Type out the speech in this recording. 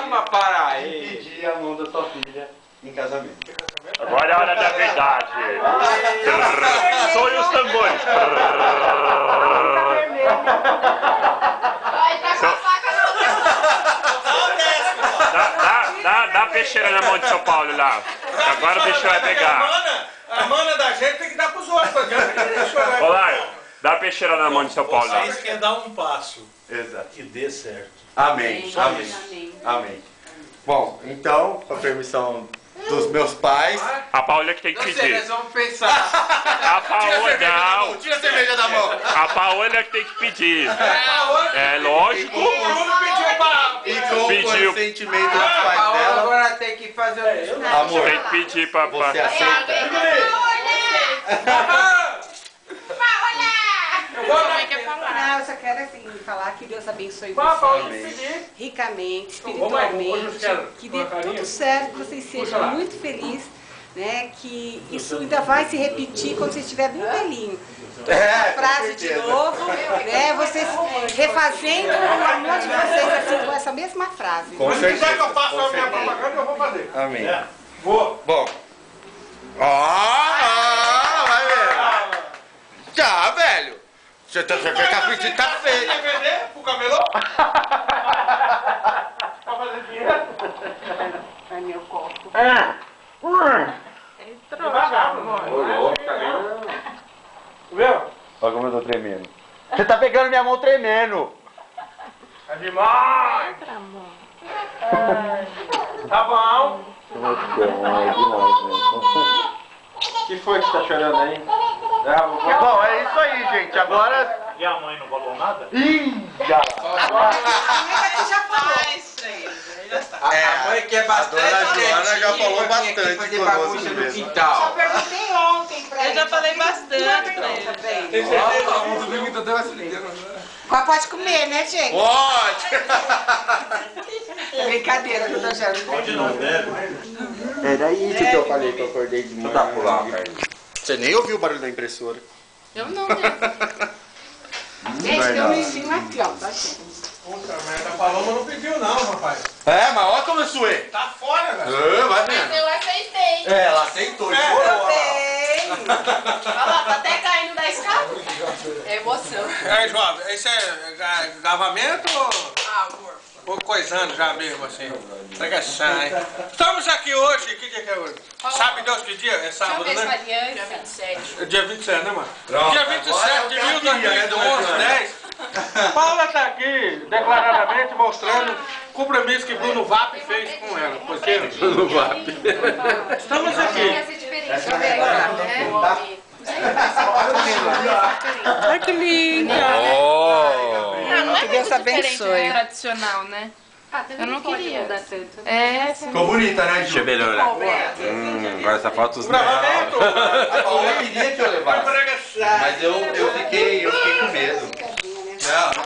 Caramba, para aí. E pedir a mão da sua filha em casamento. Agora é a hora da verdade. Soe os tambores. Vai, tá com a faca Dá a peixeira na mão de São Paulo lá. Agora o bicho vai pegar. A mana da gente tem que dar pros outros. Olá, dá a peixeira na mão de São Paulo lá. Vocês querem dar um passo Exato. que dê certo. Amém. Amém. Amém. Bom, então, com a permissão dos meus pais. A Paola que tem que Não sei, pedir. nós vamos pensar. A Paola não. Tira a cerveja da mão. A Paola que tem que pedir. É lógico. O Bruno pediu pra... E com o Pediu. consentimento dos A pais Paola dela. agora tem que fazer o Amor, Tem que pedir pra... você aceita? Não, eu só quero assim falar que Deus abençoe vocês ricamente, espiritualmente, que dê tudo certo, que vocês sejam muito felizes, né? Que isso ainda vai se repetir quando você estiver bem velhinho. Essa frase de novo, né? Vocês refazendo o amor de vocês assim com essa mesma frase. Com Se quiser certeza. que eu faça com a minha certeza. propaganda, eu vou fazer. Amém. Vou. Bom. Vai ver. Já, velho. Você tá pedindo, tá feio. Quer vender pro camelô? Pra fazer dinheiro? É meu copo. Devagar, mano. Viu? Olha como eu tô tremendo. Você tá pegando minha mão tremendo. É demais. Tá bom. O que foi que você tá chorando aí? Bom, é isso aí, gente. Agora. E a mãe não falou nada? Ih, já. A mãe quer bastante. A dona Joana gente, já falou pra vir aqui bastante fazer conosco bagunça no mesmo. quintal. Perguntei ontem pra ele. Eu já falei bastante pra ele. Tem certeza? Pode comer, né, gente? Pode! É brincadeira, doutor Jânio. Era isso que eu falei que eu acordei de manhã. Você nem ouviu o barulho da impressora. Eu não, né? Gente, tem um lencinho aqui, ó. Tá aqui. Puta merda, a Paloma não pediu não, rapaz. É, mas olha como eu suei. Tá fora, velho. Vai Mas vendo. eu aceitei. É, ela aceitou e chorou. Eu olha lá. sei. Olha lá, tá até caindo da escada. É emoção. Aí, jovem, esse é gravamento Ah, amor. ou coisando já mesmo assim? Pregação, hein? Estamos aqui hoje, que dia que é hoje? Sabe Deus que dia? É sábado, Deixa eu ver né? sua aliança. Dia 27. É dia 27, né, mano? Pronto, Dia agora 27 é o de que ela queria, né, 2011, dona 10. Paula tá aqui declaradamente mostrando o compromisso que Bruno Vap fez com ela. Porque Bruno Vap. estamos aqui. Ia ser diferente. Deixa eu ver agora, né? Ai, que lindo. Não, não é Que Deus muito diferente abençoe. do tradicional, né? Eu não queria. É, Ficou bonita, né, Ju? Deixa eu ver, olha. Agora só falta os netos. Gravamento! A Paola queria que eu levasse. Pregação. Mas eu fiquei com medo. Não.